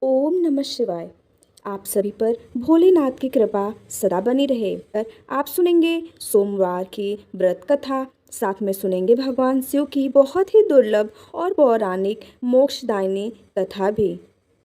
ओम नमः शिवाय। आप सभी पर भोलेनाथ की कृपा सदा बनी रहे। पर आप सुनेंगे सोमवार की व्रत कथा, साथ में सुनेंगे भगवान शिव की बहुत ही दुर्लभ और पौराणिक मोक्षदायिनी कथा भी।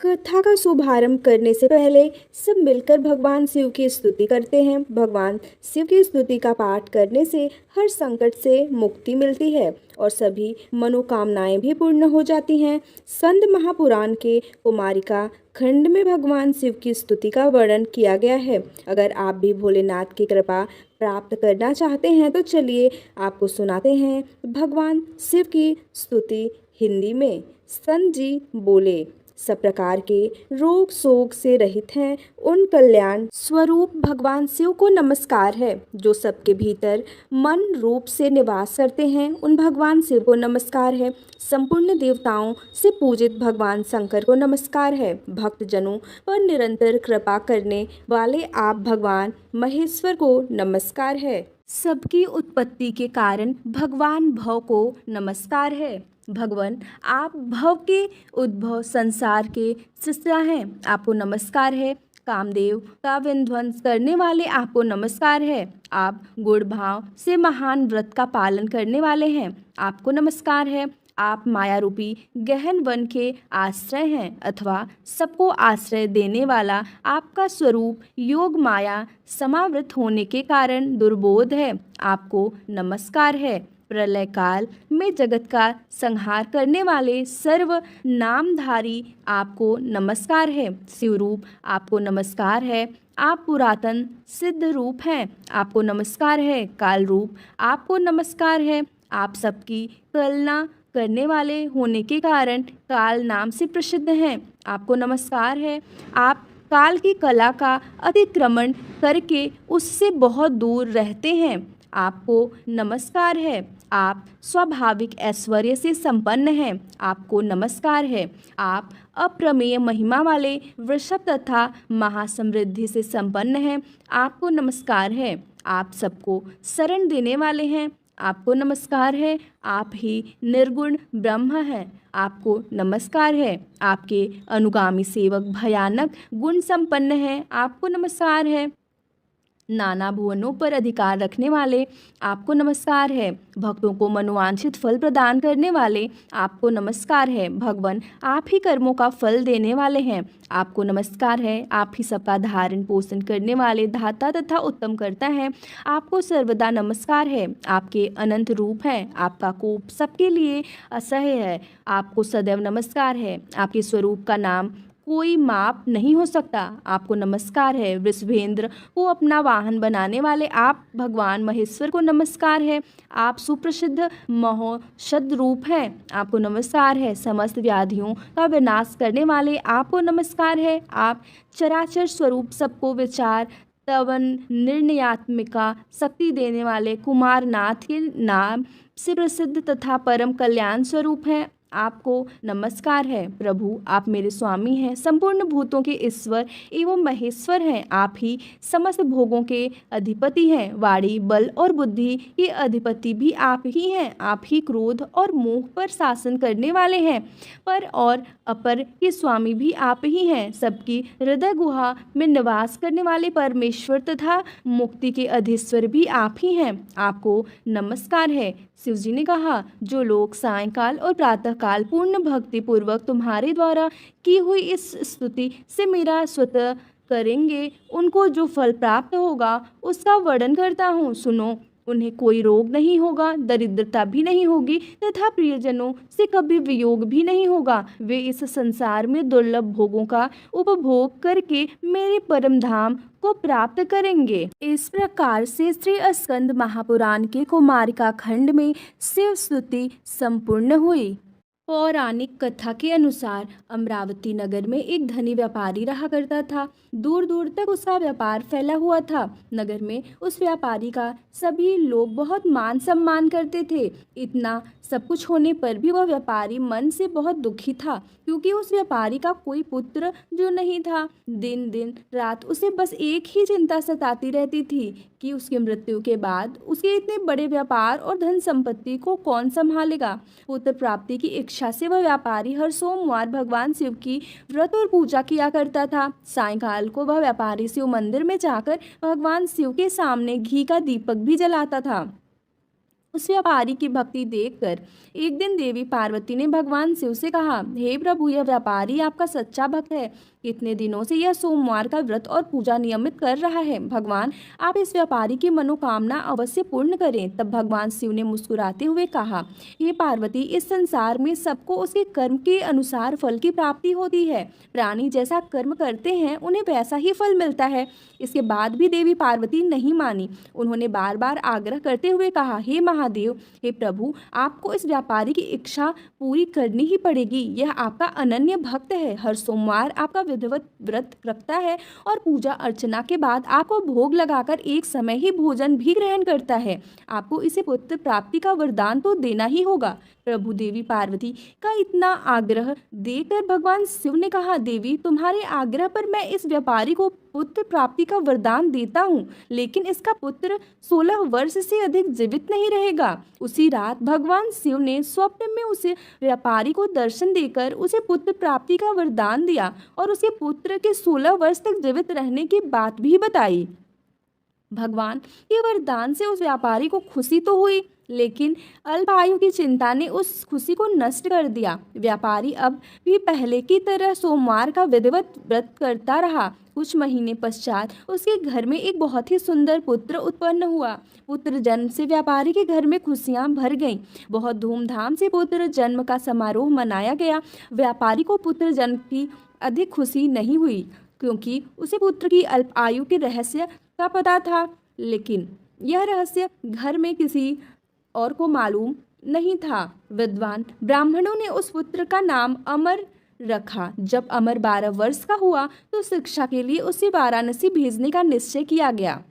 कथा का शुभारंभ करने से पहले सब मिलकर भगवान शिव की स्तुति करते हैं। भगवान शिव की स्तुति का पाठ करने से हर संकट से मुक्ति मिलती है और सभी मनोकामनाएं भी पूर्ण हो जाती हैं। स्कंद महापुराण के कुमारिका खंड में भगवान शिव की स्तुति का वर्णन किया गया है। अगर आप भी भोलेनाथ की कृपा प्राप्त करना चाहते हैं तो चलिए आपको सुनाते हैं भगवान शिव की स्तुति हिंदी में। स्कंद जी बोले, सब प्रकार के रोग शोक से रहित हैं, उन कल्याण स्वरूप भगवान शिव को नमस्कार है। जो सबके भीतर मन रूप से निवास करते हैं, उन भगवान शिव को नमस्कार है। संपूर्ण देवताओं से पूजित भगवान शंकर को नमस्कार है। भक्त जनों पर निरंतर कृपा करने वाले आप भगवान महेश्वर को नमस्कार है। सबकी उत्पत्ति के कारण भगवान भव को नमस्कार है। भगवान आप भव के उद्भव संसार के सृष्टा हैं, आपको नमस्कार है। कामदेव का विध्वंस करने वाले आपको नमस्कार है। आप गुण भाव से महान व्रत का पालन करने वाले हैं, आपको नमस्कार है। आप माया रूपी गहन वन के आश्रय हैं अथवा सबको आश्रय देने वाला आपका स्वरूप योग माया समावृत होने के कारण दुर्बोध है, आपको नमस्कार है। प्रलय काल में जगत का संहार करने वाले सर्व नामधारी आपको नमस्कार है। शिवरूप आपको नमस्कार है। आप पुरातन सिद्ध रूप हैं, आपको नमस्कार है। काल रूप आपको नमस्कार है। आप सबकी कलना करने वाले होने के कारण काल नाम से प्रसिद्ध हैं, आपको नमस्कार है। आप काल की कला का अतिक्रमण करके उससे बहुत दूर रहते हैं, आपको नमस्कार है। आप स्वाभाविक ऐश्वर्य से संपन्न हैं, आपको नमस्कार है। आप अप्रमेय महिमा वाले वृषभ तथा महासमृद्धि से संपन्न हैं, आपको नमस्कार है। आप सबको शरण देने वाले हैं, आपको नमस्कार है। आप ही निर्गुण ब्रह्म हैं, आपको नमस्कार है। आपके अनुगामी सेवक भयानक गुण संपन्न हैं, आपको नमस्कार है। नाना भुवनों पर अधिकार रखने वाले आपको नमस्कार है। भक्तों को मनोवांछित फल प्रदान करने वाले आपको नमस्कार है। भगवान आप ही कर्मों का फल देने वाले हैं, आपको नमस्कार है। आप ही सबका धारण पोषण करने वाले धाता तथा उत्तम करता है, आपको सर्वदा नमस्कार है। आपके अनंत रूप हैं, आपका कोप सबके लिए असह्य है, आपको सदैव नमस्कार है। आपके स्वरूप का नाम कोई माप नहीं हो सकता, आपको नमस्कार है। वृषभेंद्र को अपना वाहन बनाने वाले आप भगवान महेश्वर को नमस्कार है। आप सुप्रसिद्ध महौषध रूप हैं, आपको नमस्कार है। समस्त व्याधियों का विनाश करने वाले आपको नमस्कार है। आप चराचर स्वरूप सबको विचार तवन निर्णयात्मिका शक्ति देने वाले कुमारनाथ के नाम से प्रसिद्ध तथा परम कल्याण स्वरूप हैं, आपको नमस्कार है। प्रभु आप मेरे स्वामी हैं, संपूर्ण भूतों के ईश्वर एवं महेश्वर हैं। आप ही समस्त भोगों के अधिपति हैं, वाणी बल और बुद्धि के अधिपति भी आप ही हैं। आप ही क्रोध और मोह पर शासन करने वाले हैं, पर और अपर के स्वामी भी आप ही हैं। सबकी हृदय गुहा में निवास करने वाले परमेश्वर तथा मुक्ति के अधीश्वर भी आप ही हैं, आपको नमस्कार है। शिव जी ने कहा, जो लोग सायंकाल और प्रातःकाल पूर्ण भक्ति पूर्वक तुम्हारे द्वारा की हुई इस स्तुति से मेरा स्वतः करेंगे, उनको जो फल प्राप्त होगा उसका वर्णन करता हूँ, सुनो। उन्हें कोई रोग नहीं होगा, दरिद्रता भी नहीं होगी तथा प्रियजनों से कभी वियोग भी नहीं होगा। वे इस संसार में दुर्लभ भोगों का उपभोग करके मेरे परम धाम को प्राप्त करेंगे। इस प्रकार से श्री स्कंद महापुराण के कुमारिका खंड में शिव स्तुति संपूर्ण हुई। पौराणिक कथा के अनुसार अमरावती नगर में एक धनी व्यापारी रहा करता था। दूर दूर तक उसका व्यापार फैला हुआ था। नगर में उस व्यापारी का सभी लोग बहुत मान सम्मान करते थे। इतना सब कुछ होने पर भी वह व्यापारी मन से बहुत दुखी था, क्योंकि उस व्यापारी का कोई पुत्र जो नहीं था। दिन दिन रात उसे बस एक ही चिंता सताती रहती थी कि उसकी मृत्यु के बाद उसके इतने बड़े व्यापार और धन संपत्ति को कौन संभालेगा। पुत्र प्राप्ति की इच्छा से वह व्यापारी हर सोमवार भगवान शिव की व्रत और पूजा किया करता था। सायंकाल को वह व्यापारी शिव मंदिर में जाकर भगवान शिव के सामने घी का दीपक भी जलाता था। उस व्यापारी की भक्ति देखकर एक दिन देवी पार्वती ने भगवान शिव से कहा, हे प्रभु, यह व्यापारी आपका सच्चा भक्त है। कितने दिनों से यह सोमवार का व्रत और पूजा नियमित कर रहा है। भगवान, आप इस व्यापारी की मनोकामना अवश्य पूर्ण करें। तब भगवान शिव ने मुस्कुराते हुए कहा, हे पार्वती, इस संसार में सबको उसके कर्म के अनुसार फल की प्राप्ति होती है। प्राणी जैसा कर्म करते हैं उन्हें वैसा ही फल मिलता है। इसके बाद भी देवी पार्वती नहीं मानी। उन्होंने बार बार आग्रह करते हुए कहा, हे महादेव, हे प्रभु, आपको इस व्यापारी की इच्छा पूरी करनी ही पड़ेगी। यह आपका अनन्य भक्त है, हर सोमवार आपका विधिवत व्रत रखता है और पूजा अर्चना के बाद आपको भोग लगाकर एक समय ही भोजन भी ग्रहण करता है। आपको इसे पुत्र प्राप्ति का वरदान तो देना ही होगा। प्रभु देवी पार्वती का इतना आग्रह देखकर भगवान शिव ने कहा, देवी, तुम्हारे आग्रह पर मैं इस व्यापारी को पुत्र प्राप्ति का वरदान देता हूँ, लेकिन इसका पुत्र 16 वर्ष से अधिक जीवित नहीं रहेगा। उसी रात भगवान शिव ने स्वप्न में उसे व्यापारी को दर्शन देकर उसे पुत्र प्राप्ति का वरदान दिया और उसके पुत्र के 16 वर्ष तक जीवित रहने की बात भी बताई। भगवान के वरदान से उस व्यापारी को खुशी तो हुई, लेकिन अल्पायु की चिंता ने उस खुशी को नष्ट कर दिया। व्यापारी अब भी पहले की तरह सोमवार का विधिवत व्रत करता रहा। कुछ महीने पश्चात उसके घर में एक बहुत ही सुंदर पुत्र उत्पन्न हुआ। पुत्र जन्म से व्यापारी के घर में खुशियां भर गईं। बहुत धूमधाम से पुत्र जन्म का समारोह मनाया गया। व्यापारी को पुत्र जन्म की अधिक खुशी नहीं हुई, क्योंकि उसे पुत्र की अल्प आयु के रहस्य का पता था, लेकिन यह रहस्य घर में किसी और को मालूम नहीं था। विद्वान ब्राह्मणों ने उस पुत्र का नाम अमर रखा। जब अमर 12 वर्ष का हुआ तो शिक्षा के लिए उसे वाराणसी भेजने का निश्चय किया गया।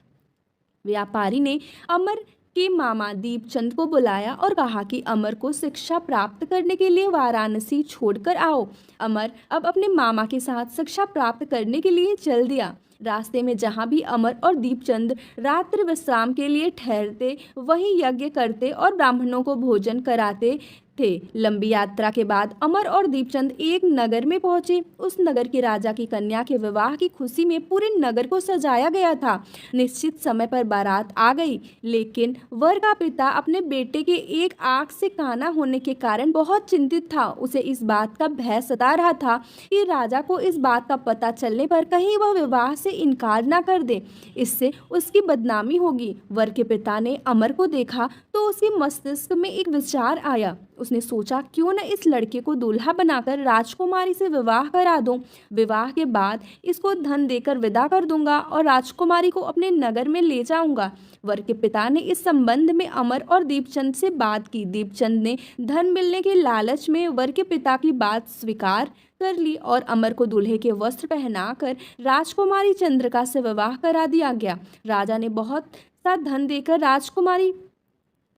व्यापारी ने अमर के मामा दीपचंद को बुलाया और कहा कि अमर को शिक्षा प्राप्त करने के लिए वाराणसी छोड़कर आओ। अमर अब अपने मामा के साथ शिक्षा प्राप्त करने के लिए चल दिया। रास्ते में जहाँ भी अमर और दीपचंद रात्रि विश्राम के लिए ठहरते, वहीं यज्ञ करते और ब्राह्मणों को भोजन कराते थे। लंबी यात्रा के बाद अमर और दीपचंद एक नगर में पहुंचे। उस नगर के राजा की कन्या के विवाह की खुशी में पूरे नगर को सजाया गया था। निश्चित समय पर बारात आ गई, लेकिन वर का पिता अपने बेटे के एक आंख से काना होने के कारण बहुत चिंतित था। उसे इस बात का भय सता रहा था कि राजा को इस बात का पता चलने पर कहीं वह विवाह से इनकार ना कर दे, इससे उसकी बदनामी होगी। वर के पिता ने अमर को देखा तो उसके मस्तिष्क में एक विचार आया। उसने सोचा, क्यों न इस लड़के को दूल्हा बनाकर राजकुमारी से विवाह करा दूं। विवाह के बाद इसको धन देकर विदा कर दूंगा और राजकुमारी को अपने नगर में ले जाऊंगा। वर के पिता ने इस संबंध में अमर और दीपचंद से बात की। दीपचंद ने धन मिलने के लालच में वर के पिता की बात स्वीकार कर ली और अमर को दूल्हे के वस्त्र पहनाकर राजकुमारी चंद्रिका से विवाह करा दिया गया। राजा ने बहुत सा धन देकर राजकुमारी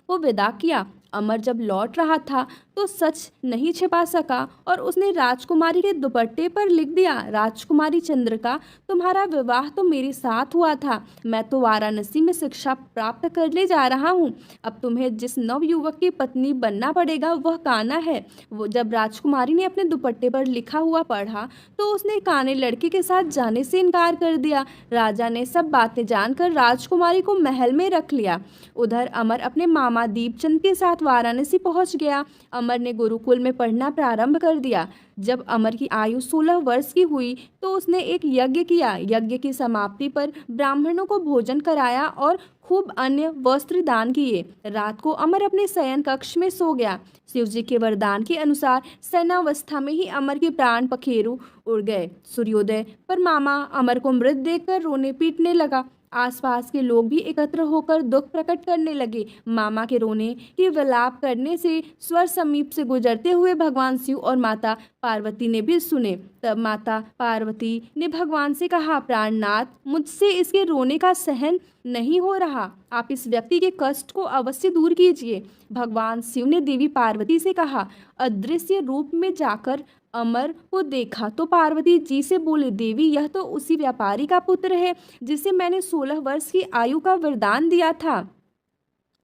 को विदा किया। अमर जब लौट रहा था तो सच नहीं छिपा सका और उसने राजकुमारी के दुपट्टे पर लिख दिया, राजकुमारी चंद्रिका, तुम्हारा विवाह तो मेरे साथ हुआ था। मैं तो वाराणसी में शिक्षा प्राप्त करने जा रहा हूँ। अब तुम्हें जिस नवयुवक की पत्नी बनना पड़ेगा वह काना है। वो जब राजकुमारी ने अपने दुपट्टे पर लिखा हुआ पढ़ा तो उसने काने लड़के के साथ जाने से इनकार कर दिया। राजा ने सब बातें जानकर राजकुमारी को महल में रख लिया। उधर अमर अपने मामा दीपचंद के साथ वाराणसी पहुंच गया। अमर ने गुरुकुल में पढ़ना प्रारंभ कर दिया। जब अमर की आयु 16 वर्ष की हुई तो उसने एक यज्ञ किया। यज्ञ की समाप्ति पर ब्राह्मणों को भोजन कराया और खूब अन्य वस्त्र दान किए। रात को अमर अपने शयन कक्ष में सो गया। शिवजी के वरदान के अनुसार शयनावस्था में ही अमर के प्राण पखेरु उड़ गए। सूर्योदय पर मामा अमर को मृत देखकर रोने पीटने लगा। आसपास के लोग भी एकत्र होकर दुख प्रकट करने लगे। मामा के रोने की विलाप करने से स्वर समीप से गुजरते हुए भगवान शिव और माता पार्वती ने भी सुने। तब माता पार्वती ने भगवान से कहा, प्राणनाथ, मुझसे इसके रोने का सहन नहीं हो रहा। आप इस व्यक्ति के कष्ट को अवश्य दूर कीजिए। भगवान शिव ने देवी पार्वती से कहा। अदृश्य रूप में जाकर अमर को देखा तो पार्वती जी से बोले, देवी, यह तो उसी व्यापारी का पुत्र है जिसे मैंने 16 वर्ष की आयु का वरदान दिया था।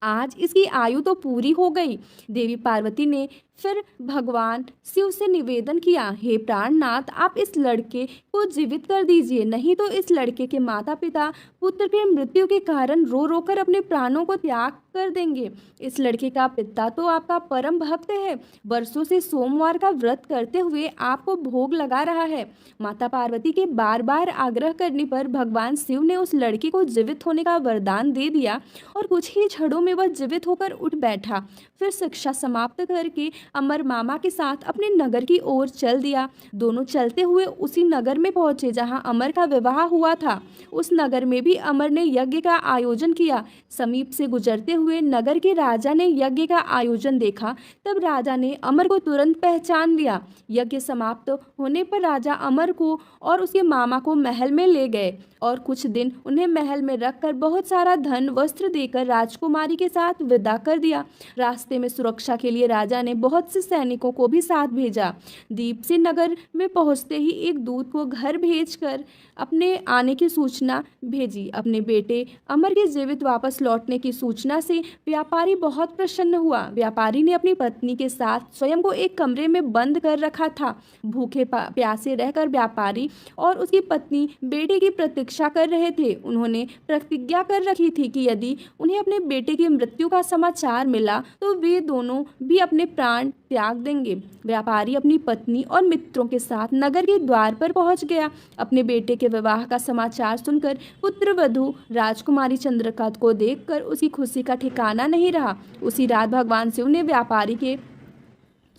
आज इसकी आयु तो पूरी हो गई। देवी पार्वती ने फिर भगवान शिव से निवेदन किया, हे प्राणनाथ, आप इस लड़के को जीवित कर दीजिए, नहीं तो इस लड़के के माता पिता पुत्र की मृत्यु के कारण रो रो कर अपने प्राणों को त्याग कर देंगे। इस लड़के का पिता तो आपका परम भक्त है, वर्षों से सोमवार का व्रत करते हुए आपको भोग लगा रहा है। माता पार्वती के बार बार आग्रह करने पर भगवान शिव ने उस लड़के को जीवित होने का वरदान दे दिया और कुछ ही क्षणों में वह जीवित होकर उठ बैठा। फिर शिक्षा समाप्त करके अमर मामा के साथ अपने नगर की ओर चल दिया। दोनों चलते हुए उसी नगर में पहुंचे जहां अमर का विवाह हुआ था। उस नगर में भी अमर ने यज्ञ का आयोजन किया। समीप से गुजरते हुए नगर के राजा ने यज्ञ का आयोजन देखा। तब राजा ने अमर को तुरंत पहचान लिया। यज्ञ समाप्त होने पर राजा अमर को और उसके मामा को महल में ले गए और कुछ दिन उन्हें महल में रखकर बहुत सारा धन वस्त्र देकर राजकुमारी के साथ विदा कर दिया। रास्ते में सुरक्षा के लिए राजा ने बहुत से सैनिकों को भी साथ भेजा। दीप से नगर में पहुंचते ही एक दूत को घर भेजकर अपने आने की सूचना भेजी। अपने बेटे अमर के जीवित वापस लौटने की सूचना से व्यापारी बहुत प्रसन्न हुआ। व्यापारी ने अपनी पत्नी के साथ स्वयं को एक कमरे में बंद कर रखा था। भूखे प्यासे रहकर व्यापारी और उसकी पत्नी बेटे की प्रतीक्षा कर रहे थे। उन्होंने प्रतिज्ञा कर रखी थी कि यदि उन्हें अपने बेटे की मृत्यु का समाचार मिला तो वे दोनों भी अपने प्राण त्याग देंगे। व्यापारी अपनी पत्नी और मित्रों के साथ नगर के द्वार पर पहुंच गया। अपने बेटे के विवाह का समाचार सुनकर पुत्रवधू राजकुमारी चंद्रिका को देखकर उसकी खुशी का ठिकाना नहीं रहा। उसी रात भगवान शिव ने व्यापारी के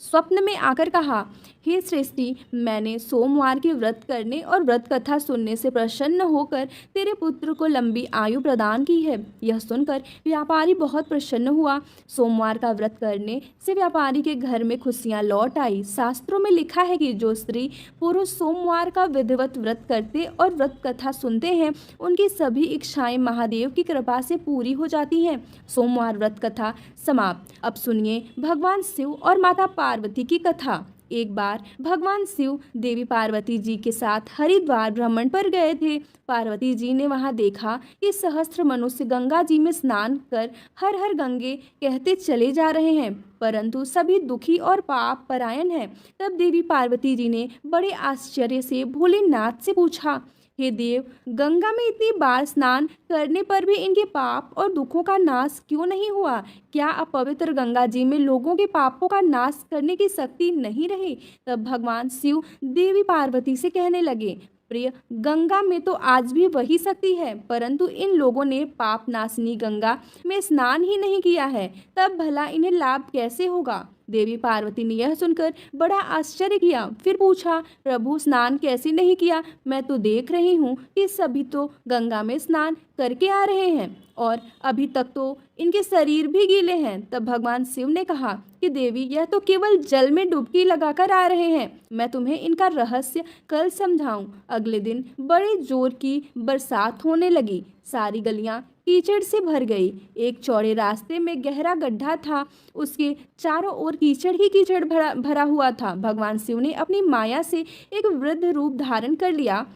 स्वप्न में आकर कहा, हे सृष्टि, मैंने सोमवार के व्रत करने और व्रत कथा सुनने से प्रसन्न होकर तेरे पुत्र को लंबी आयु प्रदान की है। यह सुनकर व्यापारी बहुत प्रसन्न हुआ। सोमवार का व्रत करने से व्यापारी के घर में खुशियां लौट आई। शास्त्रों में लिखा है कि जो स्त्री पुरुष सोमवार का विधिवत व्रत करते और व्रत कथा सुनते हैं, उनकी सभी इच्छाएं महादेव की कृपा से पूरी हो जाती हैं। सोमवार व्रत कथा समाप्त। अब सुनिए भगवान शिव और माता पार्वती की कथा। एक बार भगवान शिव देवी पार्वती जी के साथ हरिद्वार भ्रमण पर गए थे। पार्वती जी ने वहां देखा कि सहस्त्र मनुष्य गंगा जी में स्नान कर हर हर गंगे कहते चले जा रहे हैं, परंतु सभी दुखी और पाप परायण हैं। तब देवी पार्वती जी ने बड़े आश्चर्य से भोलेनाथ से पूछा, हे देव, गंगा में इतनी बार स्नान करने पर भी इनके पाप और दुखों का नाश क्यों नहीं हुआ? क्या अपवित्र गंगा जी में लोगों के पापों का नाश करने की शक्ति नहीं रही? तब भगवान शिव देवी पार्वती से कहने लगे, प्रिय, गंगा में तो आज भी वही शक्ति है, परंतु इन लोगों ने पाप नाशनी गंगा में स्नान ही नहीं किया है, तब भला इन्हें लाभ कैसे होगा? देवी पार्वती ने यह सुनकर बड़ा आश्चर्य किया। फिर पूछा, प्रभु, स्नान कैसे नहीं किया? मैं तो देख रही हूँ कि सभी तो गंगा में स्नान करके आ रहे हैं और अभी तक तो इनके शरीर भी गीले हैं। तब भगवान शिव ने कहा कि देवी, यह तो केवल जल में डुबकी लगाकर आ रहे हैं। मैं तुम्हें इनका रहस्य कल समझाऊं। अगले दिन बड़े जोर की बरसात होने लगी। सारी गलियां कीचड़ से भर गई। एक चौड़े रास्ते में गहरा गड्ढा था, उसके चारों ओर कीचड़ ही कीचड़ भरा हुआ था। भगवान शिव ने अपनी माया से एक वृद्ध रूप धारण कर लिया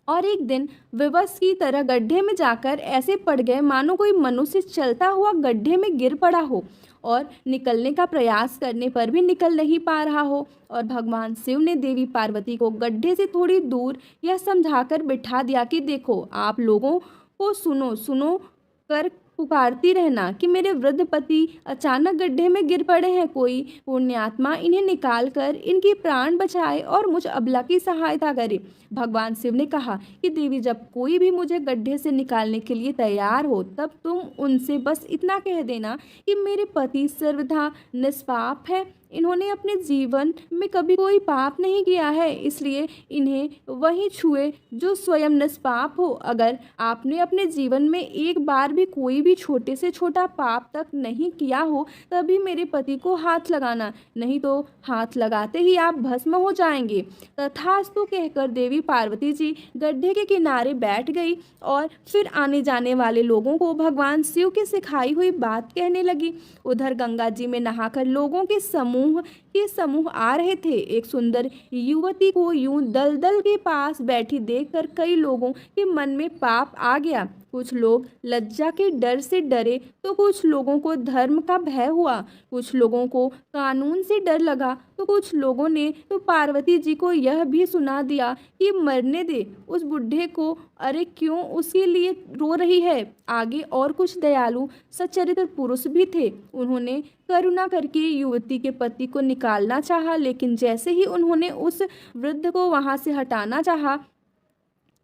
और एक दिन विवश की तरह गड्ढे में जाकर ऐसे पड़ गए मानो कोई मनुष्य चलता हुआ गड्ढे में गिर पड़ा हो और निकलने का प्रयास करने पर भी निकल नहीं पा रहा हो। और भगवान शिव ने देवी पार्वती को गड्ढे से थोड़ी दूर यह समझाकर बिठा दिया कि देखो, आप लोगों को सुनो सुनो कर पुकारती रहना कि मेरे वृद्ध पति अचानक गड्ढे में गिर पड़े हैं। कोई पुण्यात्मा इन्हें निकाल कर इनकी प्राण बचाए और मुझ अबला की सहायता करे। भगवान शिव ने कहा कि देवी, जब कोई भी मुझे गड्ढे से निकालने के लिए तैयार हो, तब तुम उनसे बस इतना कह देना कि मेरे पति सर्वथा निष्पाप है। इन्होंने अपने जीवन में कभी कोई पाप नहीं किया है, इसलिए इन्हें वही छुए जो स्वयं निष्पाप हो। अगर आपने अपने जीवन में एक बार भी कोई भी छोटे से छोटा पाप तक नहीं किया हो, तभी मेरे पति को हाथ लगाना, नहीं तो हाथ लगाते ही आप भस्म हो जाएंगे। तथास्तु कहकर देवी पार्वती जी गड्ढे के किनारे बैठ गई और फिर आने जाने वाले लोगों को भगवान शिव की सिखाई हुई बात कहने लगी। उधर गंगा जी में नहाकर लोगों के समूह के समूह आ रहे थे। एक सुंदर युवती को यूं दलदल के पास बैठी देखकर कई लोगों के मन में पाप आ गया। कुछ लोग लज्जा के डर से डरे तो कुछ लोगों को धर्म का भय हुआ, कुछ लोगों को कानून से डर लगा तो कुछ लोगों ने तो पार्वती जी को यह भी सुना दिया कि मरने दे उस बुढ़े को, अरे क्यों उसके लिए रो रही है। आगे और कुछ दयालु सच्चरित्र पुरुष भी थे। उन्होंने करुणा करके युवती के पति को निकालना चाहा, लेकिन जैसे ही उन्होंने उस वृद्ध को वहां से हटाना चाहा,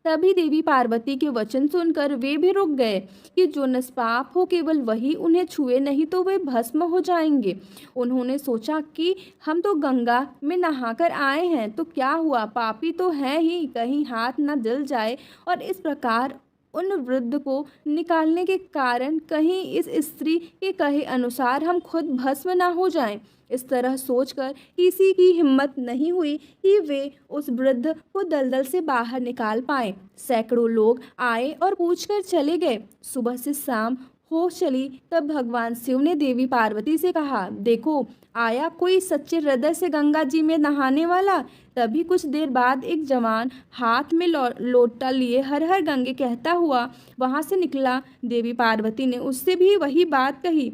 तभी देवी पार्वती के वचन सुनकर वे भी रुक गए कि जो निष्पाप हो केवल वही उन्हें छुए, नहीं तो वे भस्म हो जाएंगे। उन्होंने सोचा कि हम तो गंगा में नहाकर आए हैं तो क्या हुआ, पापी तो हैं ही, कहीं हाथ न जल जाए। और इस प्रकार उन वृद्ध को निकालने के कारण कहीं इस स्त्री के कहे अनुसार हम खुद भस्म ना हो जाएं। इस तरह सोचकर किसी की हिम्मत नहीं हुई कि वे उस वृद्ध को दलदल से बाहर निकाल पाए। सैकड़ों लोग आए और पूछकर चले गए। सुबह से शाम हो चली तब भगवान शिव ने देवी पार्वती से कहा, देखो आया कोई सच्चे हृदय से गंगा जी में नहाने वाला। तभी कुछ देर बाद एक जवान हाथ में लोटा लिए हर हर गंगे कहता हुआ वहां से निकला। देवी पार्वती ने उससे भी वही बात कही।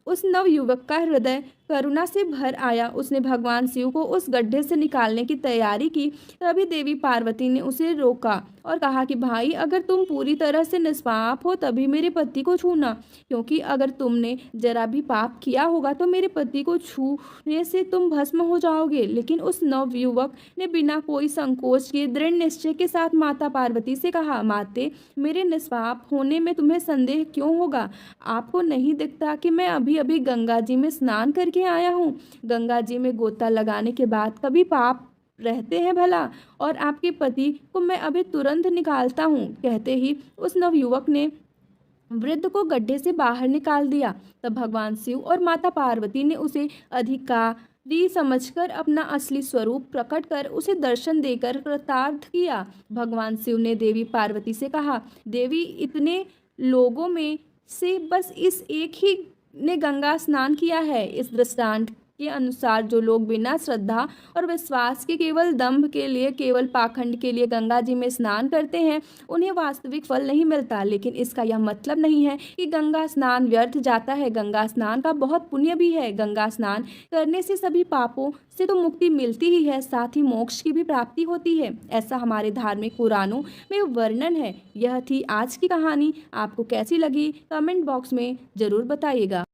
उस नव युवक का हृदय करुणा से भर आया। उसने भगवान शिव को उस गड्ढे से निकालने की तैयारी की। तभी देवी पार्वती ने उसे रोका और कहा कि भाई, अगर तुम पूरी तरह से निष्पाप हो तभी मेरे पति को छूना, क्योंकि अगर तुमने जरा भी पाप किया होगा तो मेरे पति को छूने से तुम भस्म हो जाओगे। लेकिन उस नव युवक ने बिना कोई संकोच के दृढ़ निश्चय के साथ माता पार्वती से कहा, माते, मेरे निष्पाप होने में तुम्हें संदेह क्यों होगा? आपको नहीं दिखता कि मैं अभी अभी गंगा जी में स्नान करके आया हूँ? गंगा जी में गोता लगाने के बाद कभी पाप रहते हैं भला? और आपके पति को मैं अभी तुरंत निकालता हूँ। कहते ही उस नवयुवक ने वृद्ध को गड्ढे से बाहर निकाल दिया। तब भगवान शिव और माता पार्वती ने उसे अधिकारी समझकर अपना असली स्वरूप प्रकट कर उसे दर्शन देकर कृतार्थ किया। भगवान शिव ने देवी पार्वती से कहा, देवी, इतने लोगों में से बस इस एक ही ने गंगा स्नान किया है। इस दृष्टांत के अनुसार जो लोग बिना श्रद्धा और विश्वास के, केवल दंभ के लिए, केवल पाखंड के लिए गंगा जी में स्नान करते हैं, उन्हें वास्तविक फल नहीं मिलता। लेकिन इसका यह मतलब नहीं है कि गंगा स्नान व्यर्थ जाता है। गंगा स्नान का बहुत पुण्य भी है। गंगा स्नान करने से सभी पापों से तो मुक्ति मिलती ही है, साथ ही मोक्ष की भी प्राप्ति होती है। ऐसा हमारे धार्मिक पुराणों में वर्णन है। यह थी आज की कहानी। आपको कैसी लगी कमेंट बॉक्स में जरूर बताइएगा।